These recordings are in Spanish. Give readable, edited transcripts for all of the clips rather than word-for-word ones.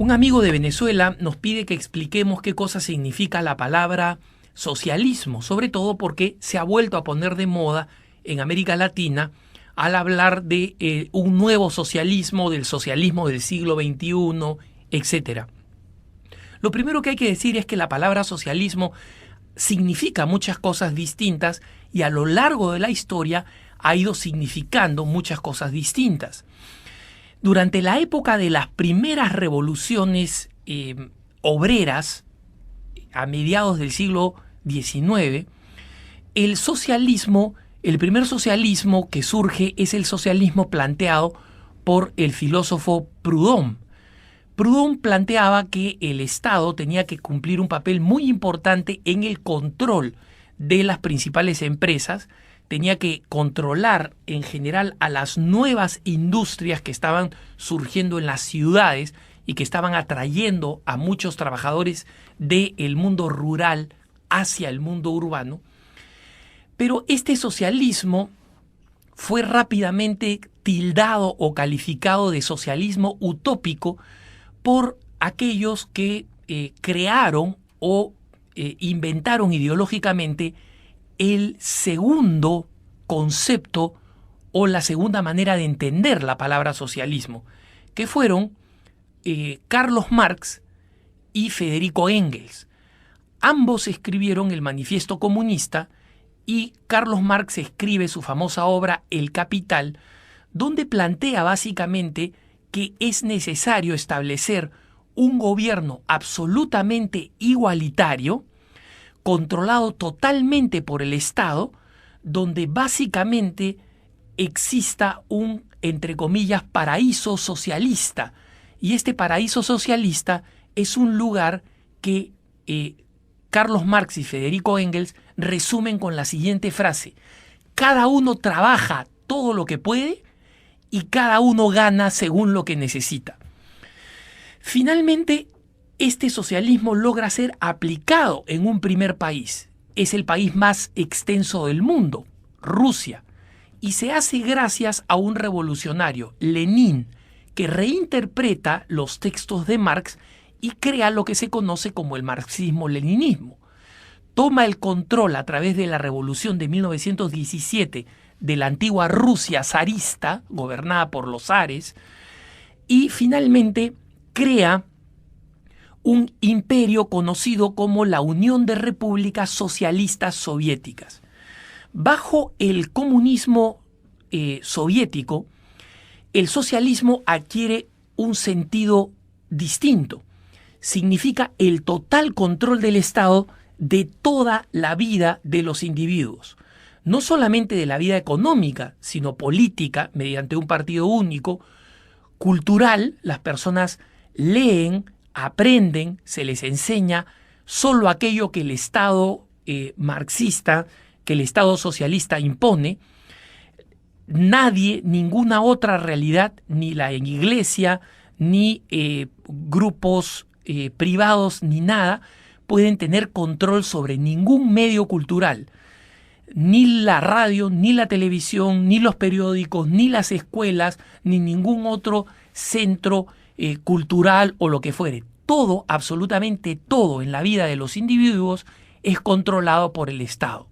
Un amigo de Venezuela nos pide que expliquemos qué cosa significa la palabra socialismo, sobre todo porque se ha vuelto a poner de moda en América Latina al hablar de un nuevo socialismo, del socialismo del siglo XXI, etc. Lo primero que hay que decir es que la palabra socialismo significa muchas cosas distintas y a lo largo de la historia ha ido significando muchas cosas distintas. Durante la época de las primeras revoluciones obreras, a mediados del siglo XIX, el socialismo, el primer socialismo que surge es el socialismo planteado por el filósofo Proudhon. Proudhon planteaba que el Estado tenía que cumplir un papel muy importante en el control de las principales empresas, tenía que controlar en general a las nuevas industrias que estaban surgiendo en las ciudades y que estaban atrayendo a muchos trabajadores del mundo rural hacia el mundo urbano. Pero este socialismo fue rápidamente tildado o calificado de socialismo utópico por aquellos que crearon o inventaron ideológicamente el segundo concepto o la segunda manera de entender la palabra socialismo, que fueron Carlos Marx y Federico Engels. Ambos escribieron el Manifiesto Comunista y Carlos Marx escribe su famosa obra El Capital, donde plantea básicamente que es necesario establecer un gobierno absolutamente igualitario, controlado totalmente por el Estado, donde básicamente exista un, entre comillas, paraíso socialista. Y este paraíso socialista es un lugar que Carlos Marx y Federico Engels resumen con la siguiente frase: cada uno trabaja todo lo que puede y cada uno gana según lo que necesita. Finalmente, este socialismo logra ser aplicado en un primer país. Es el país más extenso del mundo, Rusia, y se hace gracias a un revolucionario, Lenin, que reinterpreta los textos de Marx y crea lo que se conoce como el marxismo-leninismo. Toma el control a través de la revolución de 1917 de la antigua Rusia zarista, gobernada por los zares, y finalmente crea un imperio conocido como la Unión de Repúblicas Socialistas Soviéticas. Bajo el comunismo soviético, el socialismo adquiere un sentido distinto. Significa el total control del Estado de toda la vida de los individuos. No solamente de la vida económica, sino política, mediante un partido único, cultural. Las personas leen, aprenden, se les enseña solo aquello que el Estado marxista, que el Estado socialista impone. Nadie, ninguna otra realidad, ni la iglesia, ni grupos privados, ni nada, pueden tener control sobre ningún medio cultural. Ni la radio, ni la televisión, ni los periódicos, ni las escuelas, ni ningún otro centro cultural o lo que fuere. Todo, absolutamente todo en la vida de los individuos es controlado por el Estado.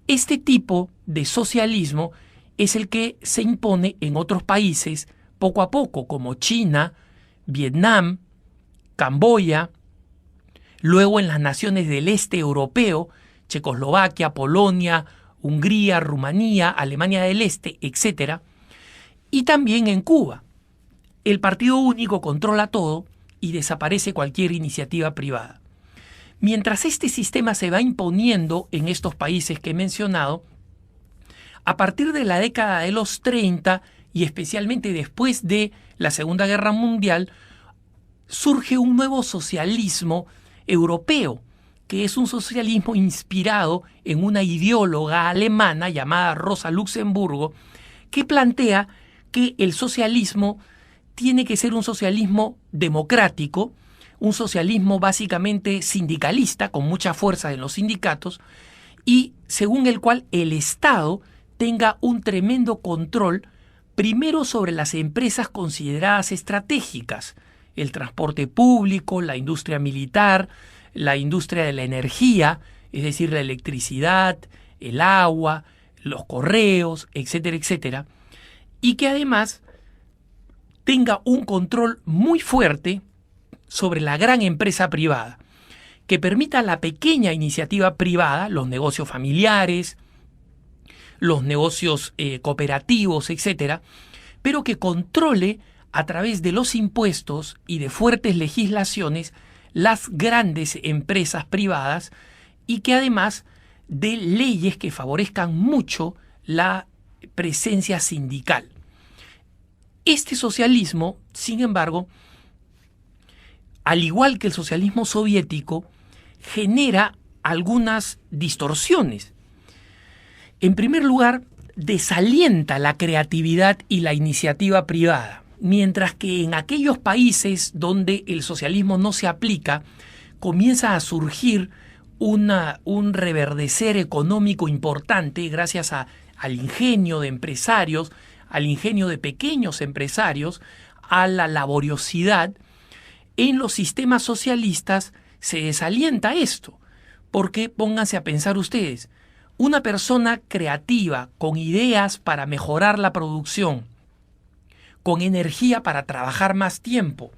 Este tipo de socialismo es el que se impone en otros países poco a poco, como China, Vietnam, Camboya, luego en las naciones del este europeo, Checoslovaquia, Polonia, Hungría, Rumanía, Alemania del Este, etc. Y también en Cuba. El partido único controla todo y desaparece cualquier iniciativa privada. Mientras este sistema se va imponiendo en estos países que he mencionado, a partir de la década de los 30 y especialmente después de la Segunda Guerra Mundial, surge un nuevo socialismo europeo, que es un socialismo inspirado en una ideóloga alemana llamada Rosa Luxemburgo, que plantea que el socialismo tiene que ser un socialismo democrático, un socialismo básicamente sindicalista, con mucha fuerza en los sindicatos, y según el cual el Estado tenga un tremendo control, primero sobre las empresas consideradas estratégicas, el transporte público, la industria militar, la industria de la energía, es decir, la electricidad, el agua, los correos, etcétera, etcétera, y que además tenga un control muy fuerte sobre la gran empresa privada, que permita a la pequeña iniciativa privada, los negocios familiares, los negocios cooperativos, etcétera, pero que controle a través de los impuestos y de fuertes legislaciones las grandes empresas privadas y que además dé leyes que favorezcan mucho la presencia sindical. Este socialismo, sin embargo, al igual que el socialismo soviético, genera algunas distorsiones. En primer lugar, desalienta la creatividad y la iniciativa privada, mientras que en aquellos países donde el socialismo no se aplica, comienza a surgir un reverdecer económico importante gracias al ingenio de empresarios, al ingenio de pequeños empresarios, a la laboriosidad. En los sistemas socialistas se desalienta esto, porque pónganse a pensar ustedes, una persona creativa con ideas para mejorar la producción, con energía para trabajar más tiempo,